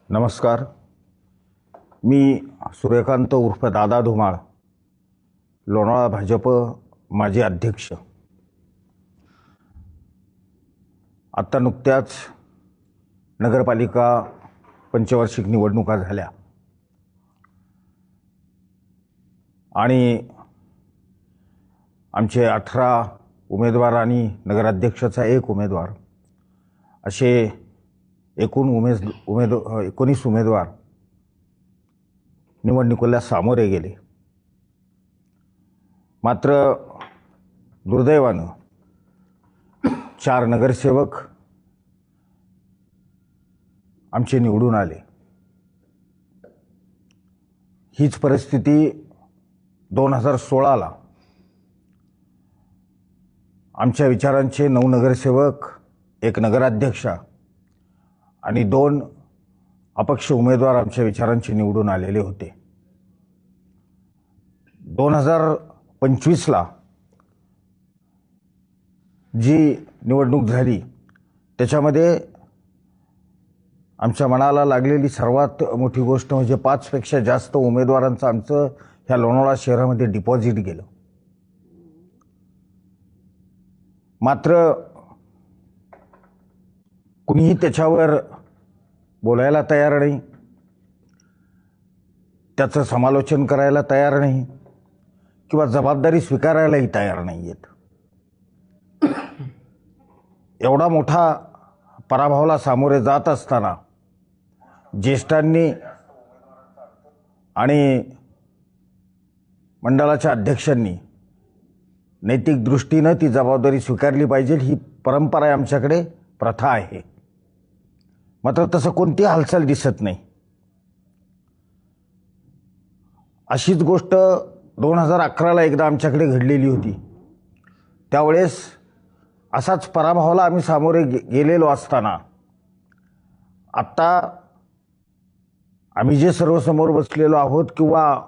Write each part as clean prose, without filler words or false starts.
नमस्कार. मी सूर्यकांत उर्फ दादा धुमाळ, लोणावळा भाजप माजी अध्यक्ष. आत्ता नुकत्याच नगरपालिका पंचवार्षिक निवडणुका झाल्या आणि आमचे 18 उमेदवार आणि नगराध्यक्षाचा एक उमेदवार असे एकूण 19 उमेदवार निवडणुकीला सामोरे गेले. मात्र दुर्दैवानं 4 नगरसेवक आमचे निवडून आले. हीच परिस्थिती 2016ला आमच्या विचारांचे 9 नगरसेवक, 1 नगराध्यक्षा आणि 2 अपक्ष उमेदवार आमच्या विचारांचे निवडून आलेले होते. 2025ला जी निवडणूक झाली त्याच्यामध्ये आमच्या मनाला लागलेली सर्वात मोठी गोष्ट म्हणजे 5 पेक्षा जास्त उमेदवारांचं आमचं ह्या लोणावळा शहरामध्ये डिपॉझिट गेलं. मात्र कुणीही त्याच्यावर बोलायला तयार नाही, त्याचं समालोचन करायला तयार नाही किंवा जबाबदारी स्वीकारायलाही तयार नाही आहेत. एवढा मोठा पराभवाला सामोरे जात असताना ज्येष्ठांनी आणि मंडळाच्या अध्यक्षांनी नैतिक दृष्टीनं ती जबाबदारी स्वीकारली पाहिजे, ही परंपरा आहे, आमच्याकडे प्रथा आहे. मात्र तसं कोणती हालचाल दिसत नाही. अशीच गोष्ट 2011ला एकदा आमच्याकडे घडलेली होती. त्यावेळेस असाच पराभवाला आम्ही सामोरे गेलेलो असताना आत्ता आम्ही जे सर्वसमोर बसलेलो आहोत किंवा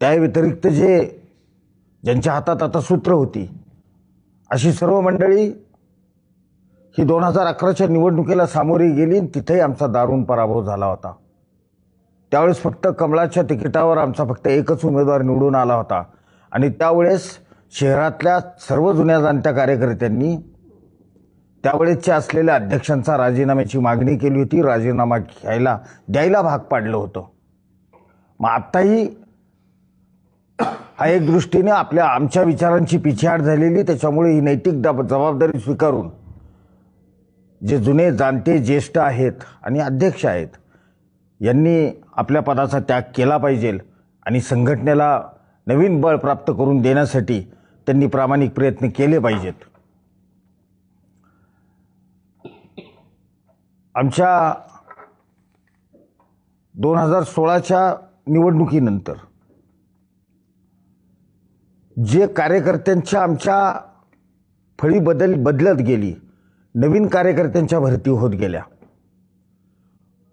त्या व्यतिरिक्त ज्यांच्या हातात आता सूत्र होती अशी सर्व मंडळी ही 2011च्या निवडणुकीला सामोरी गेली. तिथेही आमचा दारुण पराभव झाला होता. त्यावेळेस फक्त कमळाच्या तिकिटावर आमचा फक्त एकच उमेदवार निवडून आला होता आणि त्यावेळेस शहरातल्या सर्व जुन्या जाणत्या कार्यकर्त्यांनी त्यावेळेसच्या असलेल्या अध्यक्षांचा राजीनाम्याची मागणी केली होती. राजीनामा द्यायला भाग पाडलं होतं. मग आत्ताही हा एक दृष्टीने आमच्या विचारांची पिछेहाट झालेली, त्याच्यामुळे ही नैतिक जबाबदारी स्वीकारून जे जुने जाणते ज्येष्ठ आहेत आणि अध्यक्ष आहेत यांनी आपल्या पदाचा त्याग केला पाहिजे आणि संघटनेला नवीन बळ प्राप्त करून देण्यासाठी त्यांनी प्रामाणिक प्रयत्न केले पाहिजेत. आमच्या 2016च्या निवडणुकीनंतर जे कार्यकर्त्यांच्या आमच्या फळी बदलत गेली, नवीन कार्यकर्त्यांच्या भरती होत गेल्या,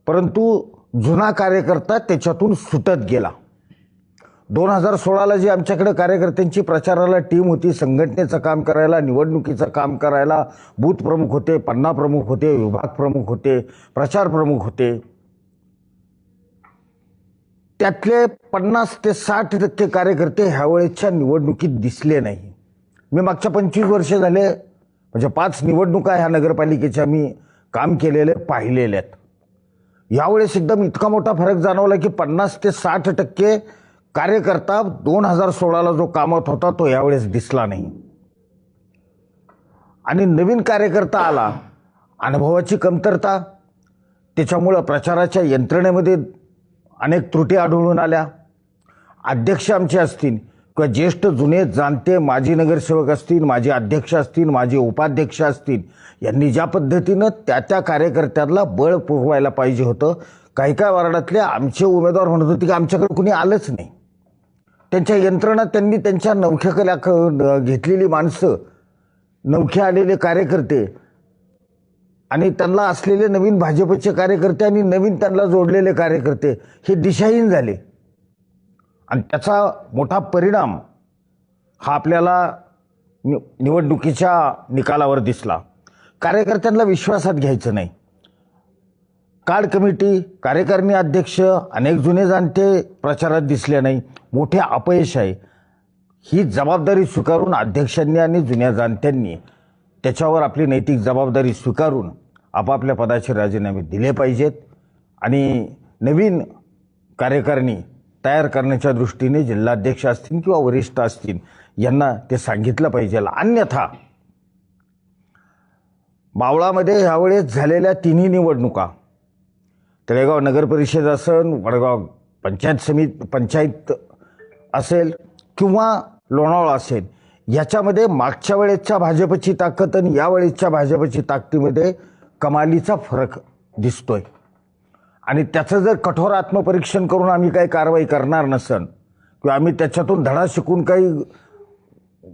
परंतु जुना कार्यकर्ता त्याच्यातून सुटत गेला. 2016ला जी आमच्याकडे कार्यकर्त्यांची प्रचाराला टीम होती, संघटनेचं काम करायला, निवडणुकीचं काम करायला बूथ प्रमुख होते, पन्ना प्रमुख होते, विभाग प्रमुख होते, प्रचार प्रमुख होते, त्यातले 50 ते 60% कार्यकर्ते ह्यावेळेसच्या निवडणुकीत दिसले नाही. मी मागच्या 25 वर्ष झाले म्हणजे 5 निवडणुका ह्या नगरपालिकेच्या मी काम केलेले पाहिलेले आहेत. यावेळेस एकदम इतका मोठा फरक जाणवला की 50 ते 60% कार्यकर्ता 2016ला जो कामात होता तो यावेळेस दिसला नाही. आणि नवीन कार्यकर्ता आला, अनुभवाची कमतरता, त्याच्यामुळं प्रचाराच्या यंत्रणेमध्ये अनेक त्रुटी आढळून आल्या. अध्यक्ष आमचे असतील किंवा ज्येष्ठ जुने जाणते माजी नगरसेवक असतील, माजी अध्यक्ष असतील, माजी उपाध्यक्ष असतील, यांनी ज्या पद्धतीनं त्या कार्यकर्त्यांना बळ पुरवायला पाहिजे होतं, काही वार्डातले आमचे उमेदवार म्हणत होते की आमच्याकडे कुणी आलंच नाही. त्यांच्या यंत्रणा, त्यांनी त्यांच्या नवख्या घेतलेली माणसं, नवखे आलेले कार्यकर्ते आणि त्यांना असलेले नवीन भाजपचे कार्यकर्ते आणि नवीन त्यांना जोडलेले कार्यकर्ते हे दिशाहीन झाले आणि त्याचा मोठा परिणाम हा आपल्याला निवडणुकीच्या निकालावर दिसला. कार्यकर्त्यांना विश्वासात घ्यायचं नाही. कार्ड कमिटी, कार्यकारिणी अध्यक्ष, अनेक जुने जाणते प्रचारात दिसले नाही. मोठे अपयश आहे. ही जबाबदारी स्वीकारून अध्यक्षांनी आणि जुन्या जाणत्यांनी त्याच्यावर आपली नैतिक जबाबदारी स्वीकारून आपापल्या पदाचे राजीनामे दिले पाहिजेत आणि नवीन कार्यकारिणी तयार करण्याच्या दृष्टीने जिल्हाध्यक्ष असतील किंवा वरिष्ठ असतील यांना ते सांगितलं पाहिजे. अन्यथा मावळामध्ये ह्यावेळेस झालेल्या तिन्ही निवडणुका, तळेगाव नगर परिषद असेल, वडगाव पंचायत असेल किंवा लोणावळा असेल, याच्यामध्ये मागच्या वेळेसच्या भाजपची ताकद आणि यावेळेसच्या भाजपची ताकदीमध्ये कमालीचा फरक दिसतोय. आणि त्याचं जर कठोर आत्मपरीक्षण करून आम्ही काही कारवाई करणार नसन किंवा आम्ही त्याच्यातून धडा शिकून काही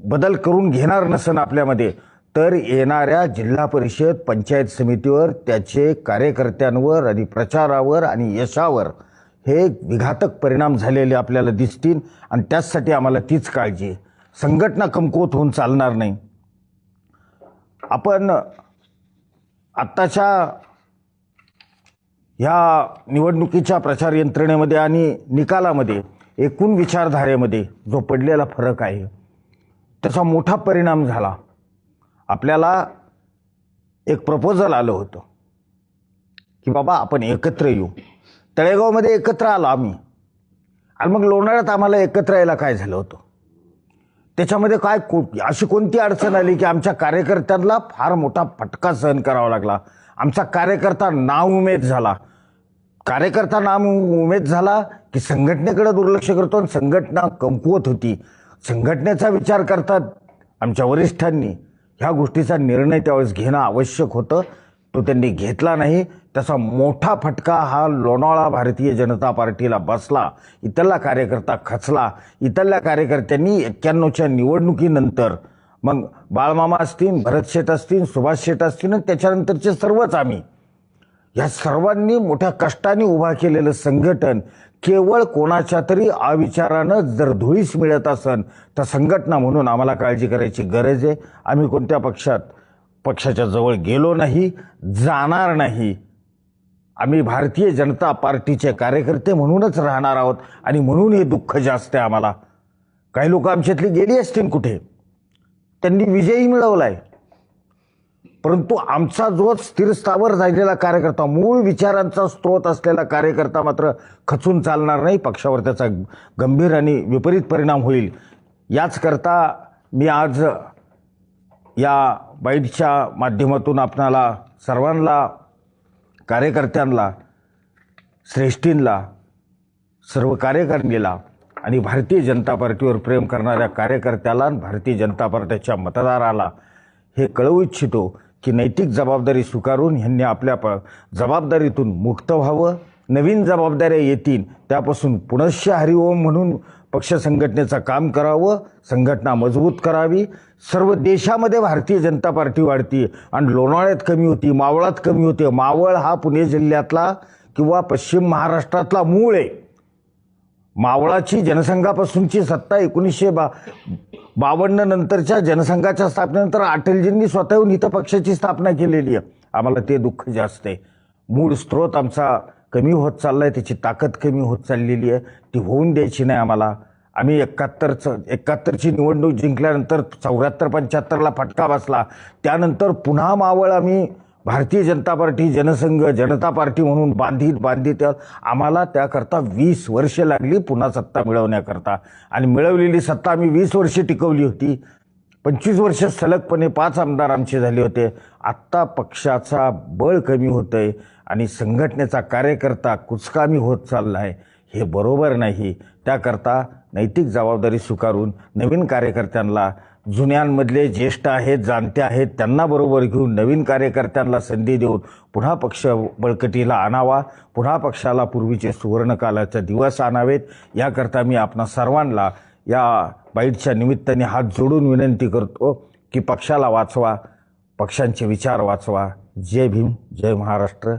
बदल करून घेणार नसन आपल्यामध्ये, तर येणाऱ्या जिल्हा परिषद पंचायत समितीवर, त्याचे कार्यकर्त्यांवर आणि प्रचारावर आणि यशावर हे विघातक परिणाम झालेले आपल्याला दिसतील. आणि त्याचसाठी आम्हाला तीच काळजी आहे. संघटना कमकुवत होऊन चालणार नाही. आपण आत्ताच्या ह्या निवडणुकीच्या प्रचार यंत्रणेमध्ये आणि निकालामध्ये एकूण विचारधारेमध्ये जो पडलेला फरक आहे त्याचा मोठा परिणाम झाला. आपल्याला एक प्रपोजल आलं होतं की बाबा आपण एकत्र येऊ. तळेगावमध्ये एकत्र आलो आम्ही आणि मग लोणावळ्यात आम्हाला एकत्र यायला काय झालं होतं, त्याच्यामध्ये काय अशी कोणती अडचण आली की आमच्या कार्यकर्त्यांना फार मोठा फटका सहन करावा लागला. आमचा कार्यकर्ता नाउमेद झाला. कार्यकर्ता नाउमेद झाला की संघटनेकडे दुर्लक्ष करतो आणि संघटना कमकुवत होती. संघटनेचा विचार करतात आमच्या वरिष्ठांनी ह्या गोष्टीचा निर्णय त्यावेळेस घेणं आवश्यक होतं. तो त्यांनी घेतला नाही. त्याचा मोठा फटका हा लोणावळा भारतीय जनता पार्टीला बसला. इथला कार्यकर्ता खचला. इथल्या कार्यकर्त्यांनी 91च्या निवडणुकीनंतर मग बाळमामा असतील, भरत शेठ असतील, सुभाष शेठ असतील आणि त्याच्यानंतरचे सर्वच आम्ही या सर्वांनी मोठ्या कष्टाने उभा केलेलं संघटन केवळ कोणाच्या तरी अविचारानं जर धुळीस मिळत असन तर संघटना म्हणून आम्हाला काळजी करायची गरज आहे. आम्ही कोणत्या पक्षाच्या जवळ गेलो नाही, जाणार नाही. आम्ही भारतीय जनता पार्टीचे कार्यकर्ते म्हणूनच राहणार आहोत आणि म्हणून हे दुःख जास्त आहे आम्हाला. काही लोक आमच्यातली गेली असतील कुठे, त्यांनी विजयही मिळवलाय, परंतु आमचा जो स्थिरस्थावर झालेला कार्यकर्ता, मूळ विचारांचा स्रोत असलेला कार्यकर्ता मात्र खचून चालणार नाही. पक्षावर त्याचा गंभीर आणि विपरीत परिणाम होईल. याच करता मी आज या बाईटच्या माध्यमातून आपणाला सर्वांना, कार्यकर्त्यांना, श्रेष्ठींना, सर्व कार्यकारिणीला आणि भारतीय जनता पार्टीवर प्रेम करणाऱ्या कार्यकर्त्याला आणि भारतीय जनता पार्टीच्या मतदाराला हे कळवू इच्छितो की नैतिक जबाबदारी स्वीकारून ह्यांनी आपल्या जबाबदारीतून मुक्त व्हावं. नवीन जबाबदाऱ्या येतील त्यापासून पुनश्च हरिओम म्हणून पक्ष संघटनेचं काम करावं, संघटना मजबूत करावी. सर्व देशामध्ये भारतीय जनता पार्टी वाढती आणि लोणावळ्यात कमी होती, मावळात कमी होते. मावळ हा पुणे जिल्ह्यातला किंवा पश्चिम महाराष्ट्रातला मूळ आहे. मावळाची जनसंघापासूनची सत्ता 1952 नंतरच्या जनसंघाच्या स्थापनेनंतर अटलजींनी स्वतःहून इथं पक्षाची स्थापना केलेली आहे. आम्हाला ते दुःख जास्त आहे. मूळ स्रोत आमचा कमी होत चालला आहे, त्याची ताकद कमी होत चाललेली आहे. ती होऊन द्यायची नाही आम्हाला. आम्ही 71ची निवडणूक जिंकल्यानंतर 74-75ला फटका बसला. त्यानंतर पुन्हा मावळ आम्ही भारतीय जनता पार्टी, जनसंघ, जनता पार्टी म्हणून बांधित आम्हाला त्याकरता 20 वर्ष लागली पुन्हा सत्ता मिळवण्याकरता. आणि मिळवलेली सत्ता आम्ही 20 वर्ष टिकवली होती. 25 वर्ष सलगपणे 5 आमदार आमचे झाले होते. आत्ता पक्षाचा बळ कमी होतं आहे आणि संघटनेचा कार्यकर्ता कुचकामी होत चालला आहे. हे बरोबर नाही. त्याकरता नैतिक जबाबदारी स्वीकारून नवीन कार्यकर्त्यांना, जुन्यांमधले ज्येष्ठ आहेत, जाणते आहेत, त्यांना बरोबर घेऊन नवीन कार्यकर्त्यांना संधी देऊन पुन्हा पक्ष बळकटीला आणावा. पुन्हा पक्षाला पूर्वीचे सुवर्णकालाचे दिवस आणावेत. याकरता मी आपणा सर्वांना या बाईटच्या निमित्ताने हात जोडून विनंती करतो की पक्षाला वाचवा, पक्षांचे विचार वाचवा. जय भीम, जय महाराष्ट्र.